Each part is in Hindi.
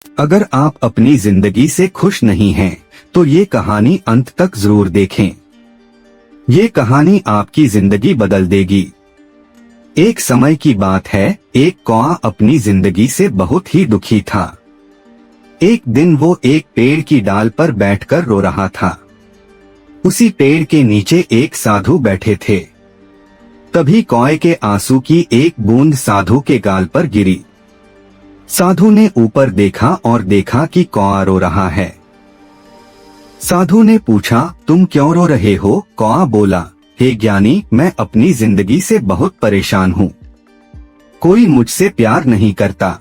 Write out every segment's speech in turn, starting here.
अगर आप अपनी जिंदगी से खुश नहीं हैं, तो ये कहानी अंत तक जरूर देखें। ये कहानी आपकी जिंदगी बदल देगी। एक समय की बात है, एक कौआ अपनी जिंदगी से बहुत ही दुखी था। एक दिन वो एक पेड़ की डाल पर बैठकर रो रहा था। उसी पेड़ के नीचे एक साधु बैठे थे। तभी कौए के आंसू की एक बूंद साधु के गाल पर गिरी। साधु ने ऊपर देखा और देखा कि कौआ रो रहा है। साधु ने पूछा, तुम क्यों रो रहे हो? कौआ बोला, हे ज्ञानी, मैं अपनी जिंदगी से बहुत परेशान हूँ। कोई मुझसे प्यार नहीं करता।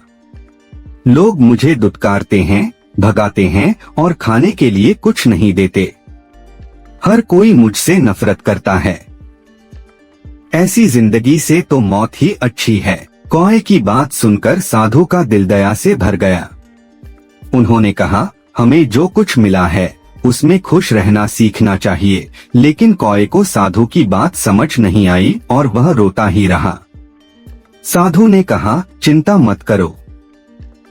लोग मुझे दुत्कारते हैं, भगाते हैं और खाने के लिए कुछ नहीं देते। हर कोई मुझसे नफरत करता है। ऐसी जिंदगी से तो मौत ही अच्छी है। कौए की बात सुनकर साधु का दिल दया से भर गया। उन्होंने कहा, हमें जो कुछ मिला है उसमें खुश रहना सीखना चाहिए। लेकिन कौए को साधु की बात समझ नहीं आई और वह रोता ही रहा। साधु ने कहा, चिंता मत करो,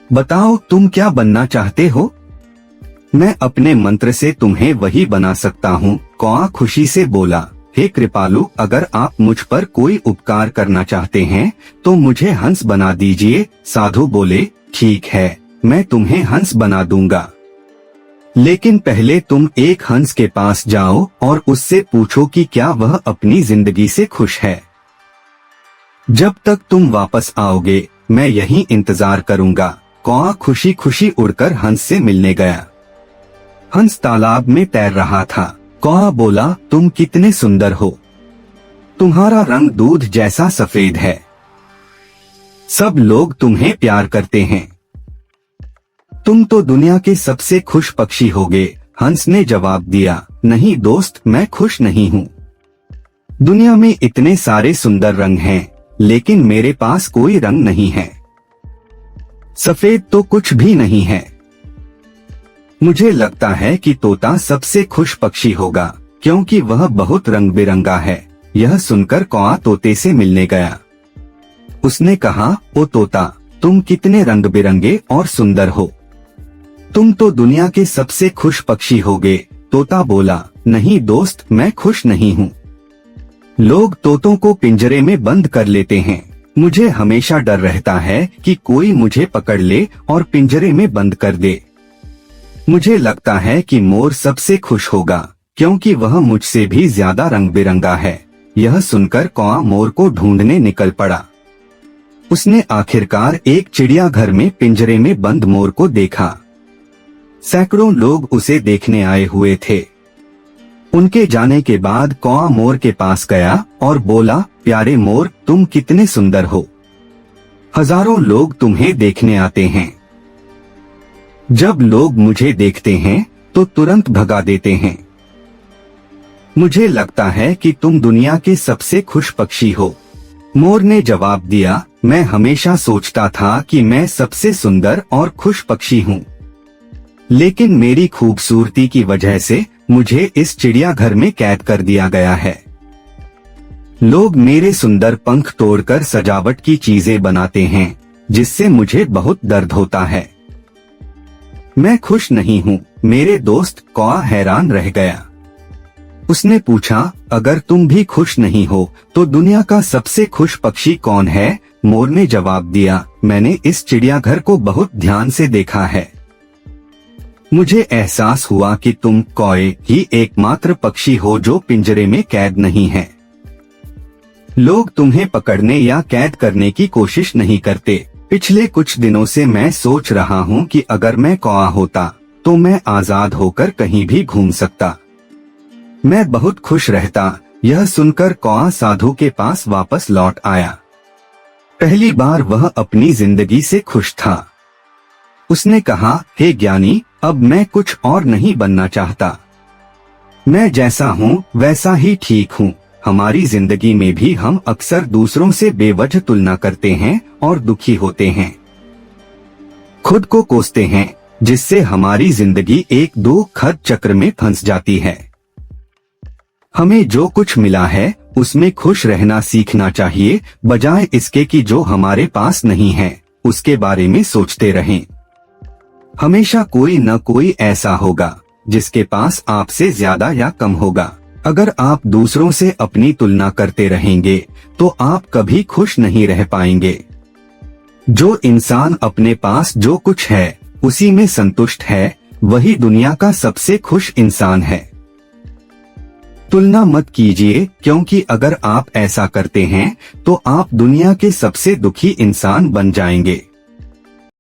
बताओ तुम क्या बनना चाहते हो? मैं अपने मंत्र से तुम्हें वही बना सकता हूँ। कौआ खुशी से बोला, हे कृपालु, अगर आप मुझ पर कोई उपकार करना चाहते हैं तो मुझे हंस बना दीजिए। साधु बोले, ठीक है, मैं तुम्हें हंस बना दूंगा, लेकिन पहले तुम एक हंस के पास जाओ और उससे पूछो कि क्या वह अपनी जिंदगी से खुश है। जब तक तुम वापस आओगे मैं यहीं इंतजार करूंगा। कौआ खुशी खुशी उड़कर हंस से मिलने गया। हंस तालाब में तैर रहा था। कौआ बोला, तुम कितने सुंदर हो, तुम्हारा रंग दूध जैसा सफेद है, सब लोग तुम्हें प्यार करते हैं, तुम तो दुनिया के सबसे खुश पक्षी होगे। हंस ने जवाब दिया, नहीं दोस्त, मैं खुश नहीं हूँ। दुनिया में इतने सारे सुंदर रंग हैं, लेकिन मेरे पास कोई रंग नहीं है। सफेद तो कुछ भी नहीं है। मुझे लगता है कि तोता सबसे खुश पक्षी होगा, क्योंकि वह बहुत रंग बिरंगा है। यह सुनकर कौआ तोते से मिलने गया। उसने कहा, ओ तोता, तुम कितने रंग बिरंगे और सुंदर हो, तुम तो दुनिया के सबसे खुश पक्षी होगे। तोता बोला, नहीं दोस्त, मैं खुश नहीं हूँ। लोग तोतों को पिंजरे में बंद कर लेते हैं। मुझे हमेशा डर रहता है कि कोई मुझे पकड़ ले और पिंजरे में बंद कर दे। मुझे लगता है कि मोर सबसे खुश होगा, क्योंकि वह मुझसे भी ज्यादा रंग बिरंगा है। यह सुनकर कौआ मोर को ढूंढने निकल पड़ा। उसने आखिरकार एक चिड़ियाघर में पिंजरे में बंद मोर को देखा। सैकड़ों लोग उसे देखने आए हुए थे। उनके जाने के बाद कौआ मोर के पास गया और बोला, प्यारे मोर, तुम कितने सुंदर हो, हजारों लोग तुम्हें देखने आते हैं। जब लोग मुझे देखते हैं तो तुरंत भगा देते हैं। मुझे लगता है कि तुम दुनिया के सबसे खुश पक्षी हो। मोर ने जवाब दिया, मैं हमेशा सोचता था कि मैं सबसे सुंदर और खुश पक्षी हूँ, लेकिन मेरी खूबसूरती की वजह से मुझे इस चिड़ियाघर में कैद कर दिया गया है। लोग मेरे सुंदर पंख तोड़कर सजावट की चीजें बनाते हैं, जिससे मुझे बहुत दर्द होता है। मैं खुश नहीं हूँ मेरे दोस्त। कौआ हैरान रह गया। उसने पूछा, अगर तुम भी खुश नहीं हो तो दुनिया का सबसे खुश पक्षी कौन है? मोर ने जवाब दिया, मैंने इस चिड़ियाघर को बहुत ध्यान से देखा है। मुझे एहसास हुआ कि तुम कौए ही एकमात्र पक्षी हो जो पिंजरे में कैद नहीं है। लोग तुम्हें पकड़ने या कैद करने की कोशिश नहीं करते। पिछले कुछ दिनों से मैं सोच रहा हूँ कि अगर मैं कौआ होता तो मैं आजाद होकर कहीं भी घूम सकता, मैं बहुत खुश रहता। यह सुनकर कौआ साधु के पास वापस लौट आया। पहली बार वह अपनी जिंदगी से खुश था। उसने कहा, हे ज्ञानी, अब मैं कुछ और नहीं बनना चाहता। मैं जैसा हूँ वैसा ही ठीक हूँ। हमारी जिंदगी में भी हम अक्सर दूसरों से बेवजह तुलना करते हैं और दुखी होते हैं, खुद को कोसते हैं, जिससे हमारी जिंदगी एक दुखद चक्र में फंस जाती है। हमें जो कुछ मिला है उसमें खुश रहना सीखना चाहिए, बजाय इसके कि जो हमारे पास नहीं है उसके बारे में सोचते रहें। हमेशा कोई न कोई ऐसा होगा जिसके पास आपसे ज्यादा या कम होगा। अगर आप दूसरों से अपनी तुलना करते रहेंगे तो आप कभी खुश नहीं रह पाएंगे। जो इंसान अपने पास जो कुछ है उसी में संतुष्ट है, वही दुनिया का सबसे खुश इंसान है। तुलना मत कीजिए, क्योंकि अगर आप ऐसा करते हैं तो आप दुनिया के सबसे दुखी इंसान बन जाएंगे।